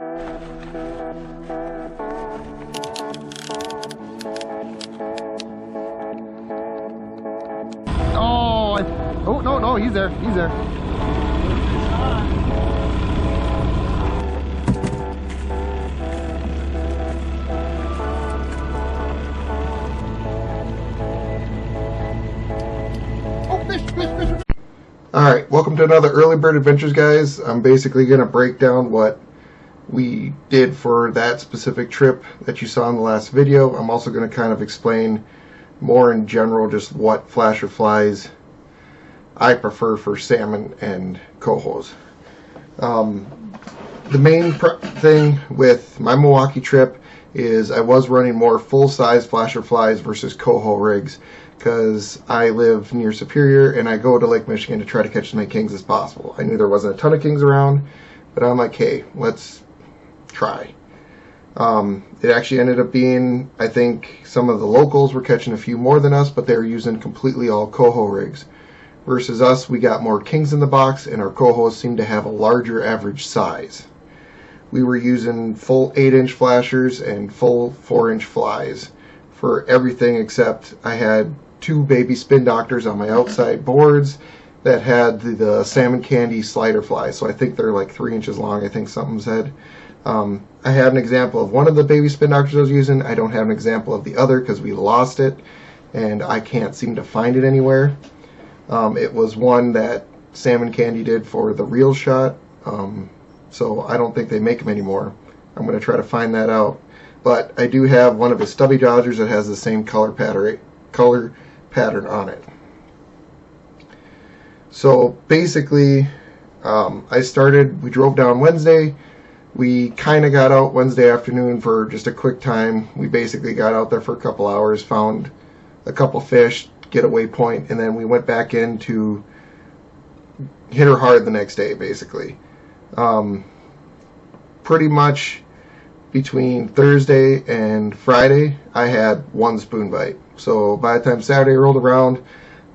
Oh, no, he's there. He's there. Oh, fish. Alright, welcome to another Early Bird Adventures, guys. I'm basically going to break down what we did for that specific trip that you saw in the last video. I'm also going to kind of explain more in general just what flasher flies I prefer for salmon and cohos. The main thing with my Milwaukee trip is I was running more full-size flasher flies versus coho rigs because I live near Superior and I go to Lake Michigan to try to catch as many kings as possible. I knew there wasn't a ton of kings around, but I'm like, hey, let's try. It actually ended up being, I think some of the locals were catching a few more than us, but they were using completely all coho rigs. Versus us, we got more kings in the box, and our cohos seemed to have a larger average size. We were using full 8-inch flashers and full 4-inch flies for everything except I had 2 baby spin doctors on my outside boards that had the salmon candy slider flies. So I think they're like 3 inches long, I think something said. I had an example of one of the baby spin doctors I was using. I don't have an example of the other because we lost it, and I can't seem to find it anywhere. It was one that Salmon Candy did for the reel shot, so I don't think they make them anymore. I'm going to try to find that out. But I do have one of his stubby dodgers that has the same color pattern on it. So basically, we drove down Wednesday. We kind of got out Wednesday afternoon for just a quick time. We basically got out there for a couple hours, found a couple fish, getaway point, and then we went back in to hit her hard the next day, basically. Pretty much between Thursday and Friday, I had 1 spoon bite. So by the time Saturday rolled around,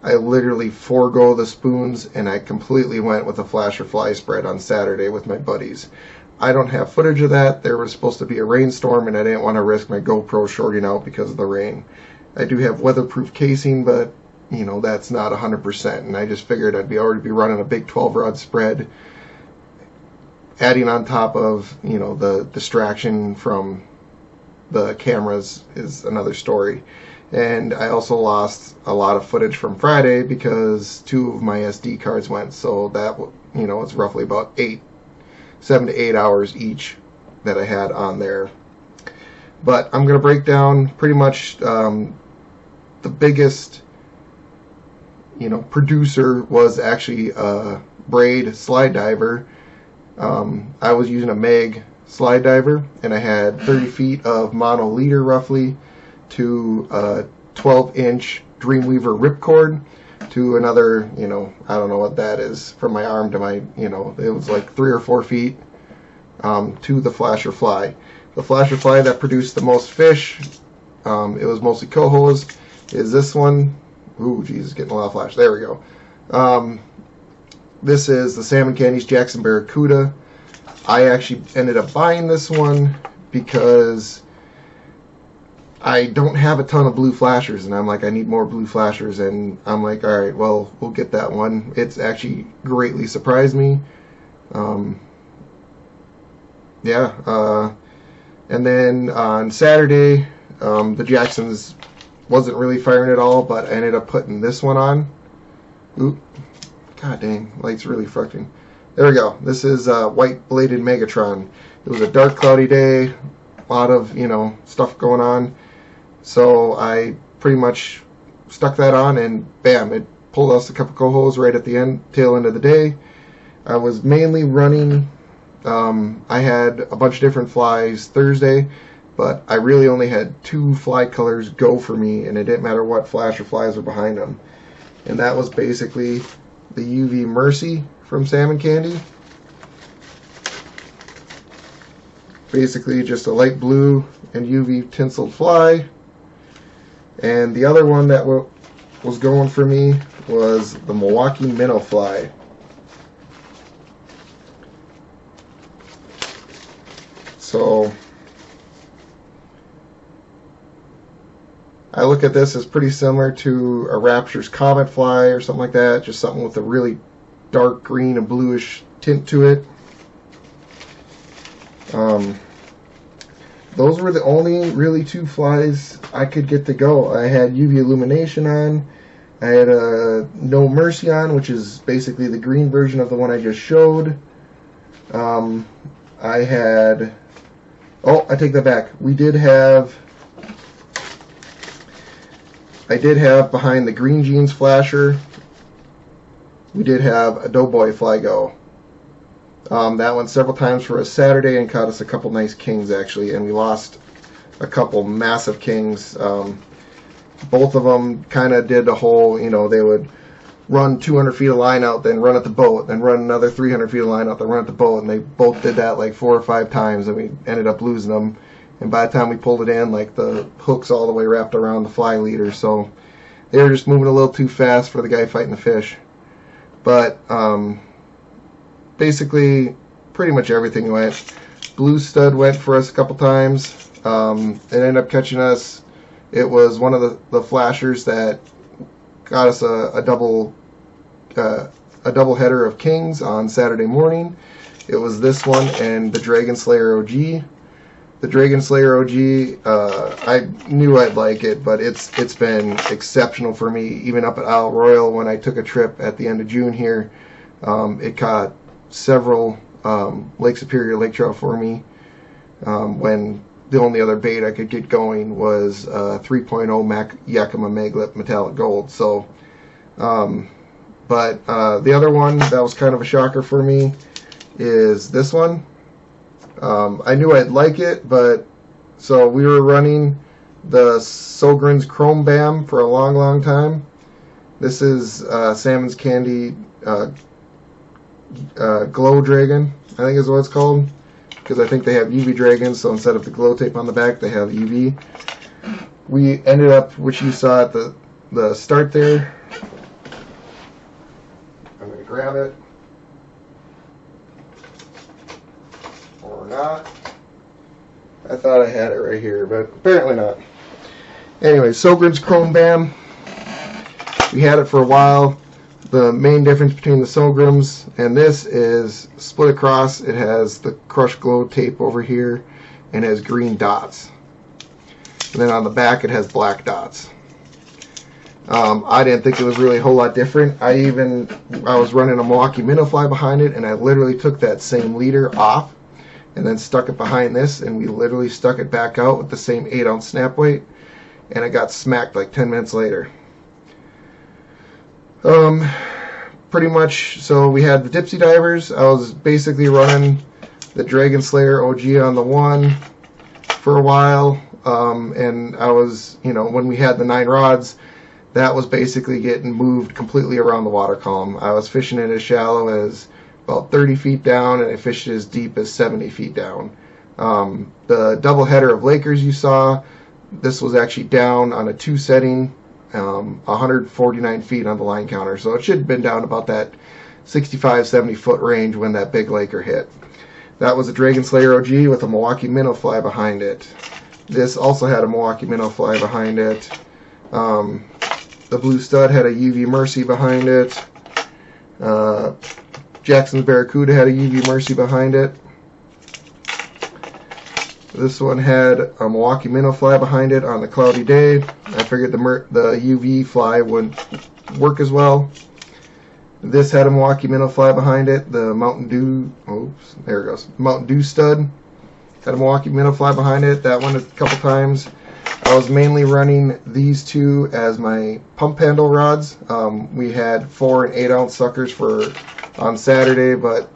I literally forego the spoons, and I completely went with a flasher fly spread on Saturday with my buddies. I don't have footage of that. There was supposed to be a rainstorm, and I didn't want to risk my GoPro shorting out because of the rain. I do have weatherproof casing, but you know that's not 100%, and I just figured I'd already be running a big 12-rod spread. Adding on top of the distraction from the cameras is another story. And I also lost a lot of footage from Friday because 2 of my SD cards went, so that it's roughly about 7 to 8 hours each that I had on there. But I'm going to break down pretty much the biggest producer was actually a braid slide diver. I was using a Meg slide diver, and I had 30 feet of mono leader roughly to a 12-inch Dreamweaver ripcord to another, I don't know what that is, from my arm to my, it was like 3 or 4 feet to the flasher fly. The flasher fly that produced the most fish, it was mostly cohos, is this one. Ooh, geez, getting a lot of flash. There we go. This is the Salmon Candy's Jackson Barracuda. I actually ended up buying this one because I don't have a ton of blue flashers, and I'm like, I need more blue flashers, and I'm like, alright, well, we'll get that one. It's actually greatly surprised me. And then on Saturday, the Jacksons wasn't really firing at all, but I ended up putting this one on. Oop. God dang, light's really fucking. There we go. This is White Bladed Megatron. It was a dark, cloudy day, a lot of, stuff going on. So I pretty much stuck that on, and bam, it pulled us a couple cohos right at the tail end of the day. I was mainly running, I had a bunch of different flies Thursday, but I really only had 2 fly colors go for me, and it didn't matter what flasher flies were behind them. And that was basically the UV Mercy from Salmon Candy. Basically just a light blue and UV tinseled fly. And the other one that was going for me was the Milwaukee Minnow Fly. So I look at this as pretty similar to a Rapture's Comet Fly or something like that, just something with a really dark green and bluish tint to it. Those were the only really two flies I could get to go. I had UV illumination on. I had a No Mercy on, which is basically the green version of the one I just showed. I had... Oh, I take that back. I did have behind the Green Jeans flasher, we did have a Doughboy Fly go. That went several times for a Saturday and caught us a couple nice kings, actually, and we lost a couple massive kings. Both of them kind of did the whole, you know, they would run 200 feet of line out, then run at the boat, then run another 300 feet of line out, then run at the boat, and they both did that like 4 or 5 times, and we ended up losing them. And by the time we pulled it in, like the hook's all the way wrapped around the fly leader, so they were just moving a little too fast for the guy fighting the fish. But basically, pretty much everything went. Blue Stud went for us a couple times. It ended up catching us. It was one of the flashers that got us a double header of kings on Saturday morning. It was this one and the Dragon Slayer OG. The Dragon Slayer OG, I knew I'd like it, but it's been exceptional for me. Even up at Isle Royal when I took a trip at the end of June here, it caught several Lake Superior lake trout for me when the only other bait I could get going was 3.0 Yakima Maglip Metallic Gold. So, but the other one that was kind of a shocker for me is this one. I knew I'd like it, but so we were running the Sogren's Chrome Bam for a long time. This is Salmon's Candy Glow Dragon, I think is what it's called, because I think they have UV dragons, so instead of the glow tape on the back, they have UV. We ended up, which you saw at the start there. I'm going to grab it. Or not. I thought I had it right here, but apparently not. Anyway, Sogren's Chrome Bam. We had it for a while. The main difference between the Sograms and this is split across. It has the crushed glow tape over here and has green dots. And then on the back it has black dots. I didn't think it was really a whole lot different. I was running a Milwaukee minnow fly behind it, and I literally took that same leader off and then stuck it behind this, and we literally stuck it back out with the same 8-ounce snap weight, and it got smacked like 10 minutes later. Pretty much, so we had the Dipsy divers. I was basically running the Dragon Slayer OG on the one for a while, and I was, you know, when we had the 9 rods, that was basically getting moved completely around the water column. I was fishing it as shallow as about 30 feet down, and I fished as deep as 70 feet down. The double header of Lakers you saw, this was actually down on a 2 setting, 149 feet on the line counter, so it should have been down about that 65-70 foot range when that big Laker hit. That was a Dragon Slayer OG with a Milwaukee minnow fly behind it. This also had a Milwaukee minnow fly behind it. The Blue Stud had a UV Mercy behind it. Jackson's Barracuda had a UV Mercy behind it. This one had a Milwaukee minnow fly behind it on the cloudy day. I figured the UV fly wouldn't work as well. This had a Milwaukee minnow fly behind it. The Mountain Dew, oops, there it goes. Mountain Dew Stud had a Milwaukee minnow fly behind it. That one a couple times. I was mainly running these two as my pump handle rods. We had 4 and 8-ounce suckers on Saturday, but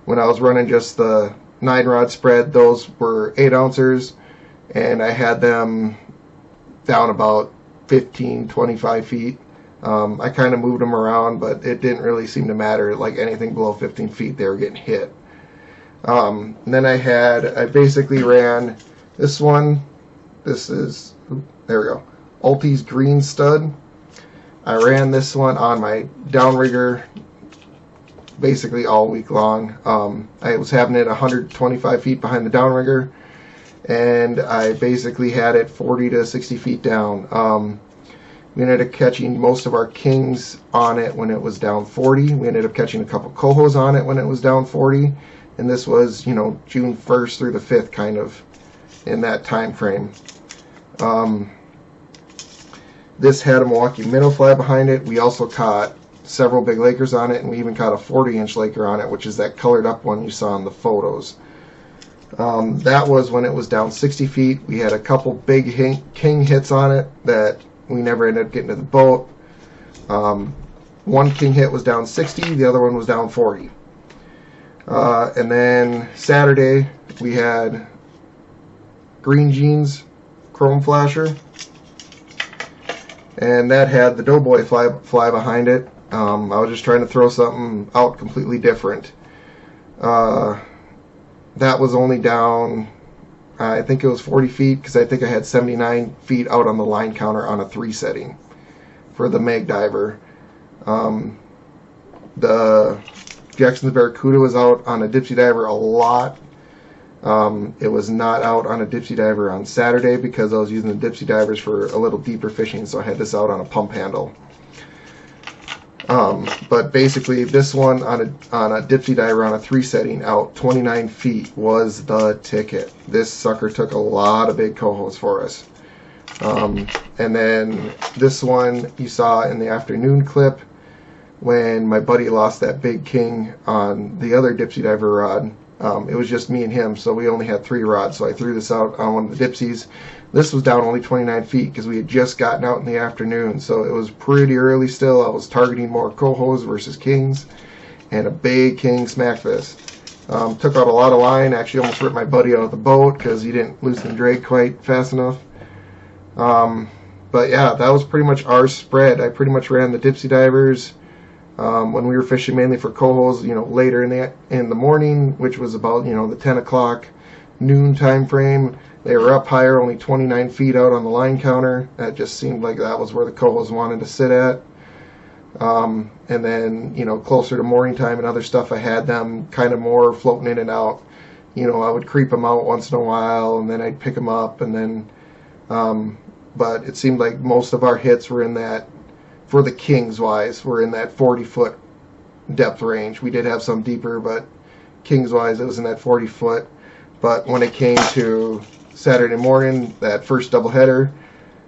when I was running just the 9-rod spread, those were 8-ouncers, and I had them down about 15-25 feet. I kind of moved them around, but it didn't really seem to matter. Like anything below 15 feet, they were getting hit. And then I basically ran this one. This is, there we go, Ulti's Green Stud. I ran this one on my Downrigger basically all week long. I was having it 125 feet behind the downrigger, and I basically had it 40 to 60 feet down. We ended up catching most of our kings on it when it was down 40. We ended up catching a couple cohos on it when it was down 40, and this was, you know, June 1st through the 5th, kind of in that time frame. This had a Milwaukee minnow fly behind it. We also caught several big Lakers on it, and we even caught a 40-inch Laker on it, which is that colored up one you saw in the photos. That was when it was down 60 feet. We had a couple big king hits on it that we never ended up getting to the boat. One king hit was down 60, the other one was down 40. And then Saturday we had Green Jeans Chrome Flasher, and that had the Doughboy fly behind it. I was just trying to throw something out completely different. That was only down, I think it was 40 feet, because I think I had 79 feet out on the line counter on a 3 setting for the Mag Diver. The Jackson's Barracuda was out on a Dipsy Diver a lot. It was not out on a Dipsy Diver on Saturday because I was using the Dipsy Divers for a little deeper fishing, so I had this out on a pump handle. But basically this one on a Dipsy Diver on a 3 setting out 29 feet was the ticket. This sucker took a lot of big cohos for us. And then this one you saw in the afternoon clip when my buddy lost that big king on the other Dipsy Diver rod. It was just me and him, so we only had 3 rods, so I threw this out on one of the Dipsies. This was down only 29 feet because we had just gotten out in the afternoon, so it was pretty early still. I was targeting more cohos versus kings, and a big king smacked this. Took out a lot of line, actually almost ripped my buddy out of the boat because he didn't loosen the drag quite fast enough. But yeah, that was pretty much our spread. I pretty much ran the Dipsy Divers when we were fishing mainly for cohos, you know, later in the morning, which was about, you know, the 10 o'clock noon time frame. They were up higher, only 29 feet out on the line counter. That just seemed like that was where the cohos wanted to sit at. And then, you know, closer to morning time and other stuff, I had them kind of more floating in and out. You know, I would creep them out once in a while, and then I'd pick them up, and then, but it seemed like most of our hits were in that, for the kings wise, were in that 40-foot depth range. We did have some deeper, but kings wise, it was in that 40-foot. But when it came to Saturday morning, that first doubleheader,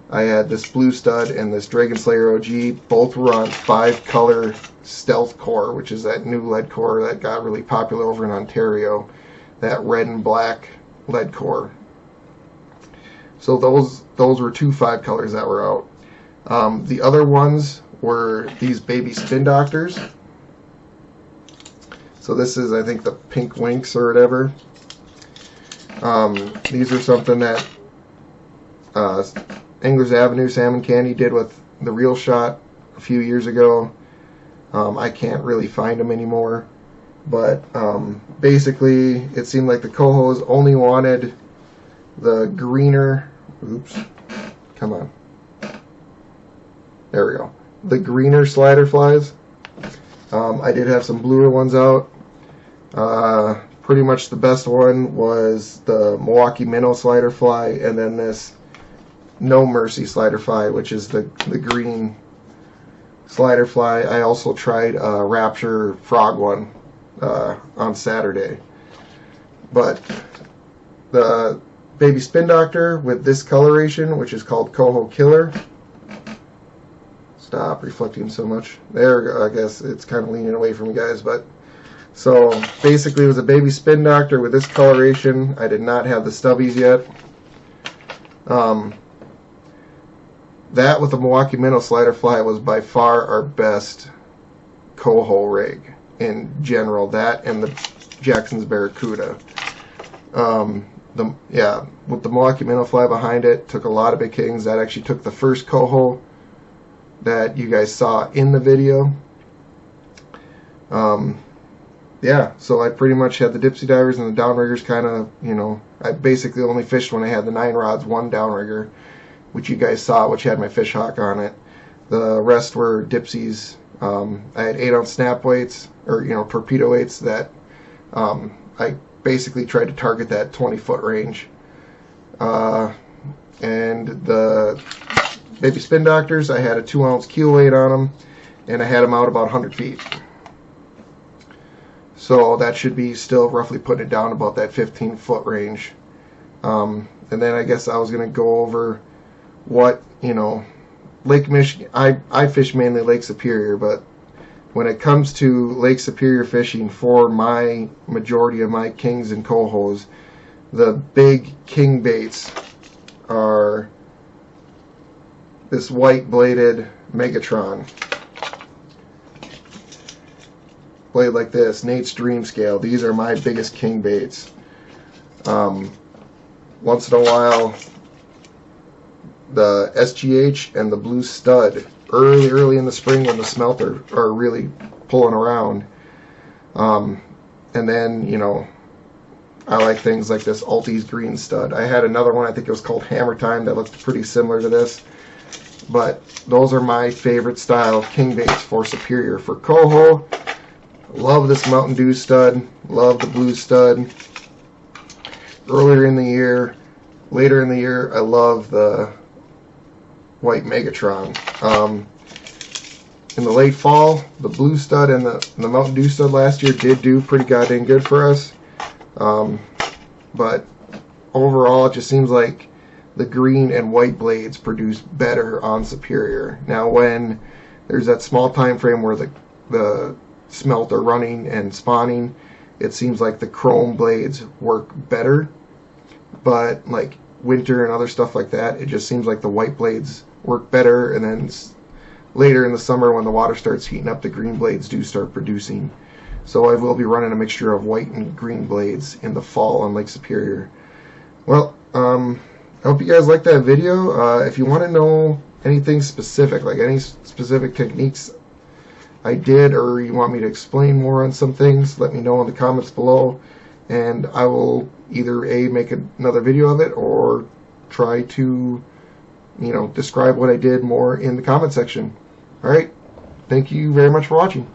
I had this Blue Stud and this Dragon Slayer OG. Both were on 5-color stealth core, which is that new lead core that got really popular over in Ontario. That red and black lead core. So those were 2 5-colors that were out. The other ones were these baby spin doctors. So this is, I think, the Pink Winks or whatever. These are something that Anglers Avenue Salmon Candy did with the Reel Shot a few years ago. I can't really find them anymore, but basically it seemed like the cohos only wanted the greener, oops, come on, there we go, the greener slider flies. I did have some bluer ones out. Pretty much the best one was the Milwaukee minnow slider fly, and then this No Mercy slider fly, which is the green slider fly. I also tried a Rapture frog one on Saturday. But the baby spin doctor with this coloration, which is called Coho Killer. Stop reflecting so much. There, I guess it's kind of leaning away from you guys, but so basically it was a baby spin doctor with this coloration. I did not have the stubbies yet. That with the Milwaukee minnow slider fly was by far our best coho rig in general. That and the Jackson's Barracuda. With the Milwaukee minnow fly behind it, took a lot of big kings. That actually took the first coho that you guys saw in the video. Yeah, so I pretty much had the Dipsy Divers and the Downriggers kind of, you know, I basically only fished when I had the 9 rods, 1 Downrigger, which you guys saw, which had my fish hawk on it. The rest were Dipsies. I had 8-ounce snap weights, or torpedo weights that I basically tried to target that 20-foot range. And the baby spin doctors, I had a 2-ounce keel weight on them, and I had them out about 100 feet. So that should be still roughly putting it down about that 15-foot range. And then I guess I was going to go over what, Lake Michigan, I fish mainly Lake Superior, but when it comes to Lake Superior fishing, for my majority of my kings and cohos, the big king baits are this white bladed Megatron. Blade like this, Nate's Dream Scale. These are my biggest king baits. Once in a while, the SGH and the Blue Stud, early in the spring when the smelt are really pulling around. And then, I like things like this Altis Green Stud. I had another one, I think it was called Hammer Time, that looked pretty similar to this. But those are my favorite style king baits for Superior. For Coho, love this Mountain Dew Stud, love the Blue Stud. Earlier in the year, later in the year, I love the white Megatron. In the late fall, the Blue Stud and the Mountain Dew Stud last year did do pretty goddamn good for us. But overall, it just seems like the green and white blades produce better on Superior. Now, when there's that small time frame where the smelt are running and spawning, it seems like the chrome blades work better. But like winter and other stuff like that, it just seems like the white blades work better. And then later in the summer, when the water starts heating up, the green blades do start producing. So I will be running a mixture of white and green blades in the fall on Lake Superior. Well, I hope you guys liked that video. If you want to know anything specific, like any specific techniques I did, or you want me to explain more on some things, let me know in the comments below, and I will either make another video of it or try to describe what I did more in the comment section. Alright, thank you very much for watching.